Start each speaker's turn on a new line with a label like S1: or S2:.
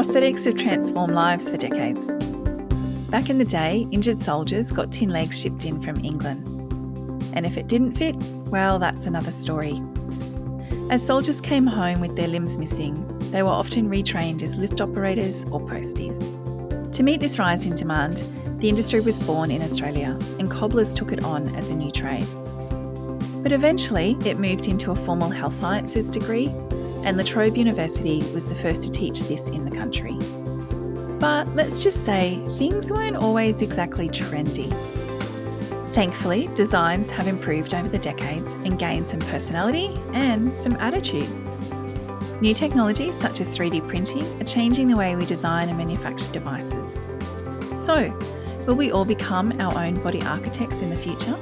S1: Prosthetics have transformed lives for decades. Back in the day, injured soldiers got tin legs shipped in from England. And if it didn't fit, well, that's another story. As soldiers came home with their limbs missing, they were often retrained as lift operators or posties. To meet this rise in demand, the industry was born in Australia and cobblers took it on as a new trade. But eventually it moved into a formal health sciences degree, and La Trobe University was the first to teach this in the country. But let's just say things weren't always exactly trendy. Thankfully, designs have improved over the decades and gained some personality and some attitude. New technologies such as 3D printing are changing the way we design and manufacture devices. So, will we all become our own body architects in the future?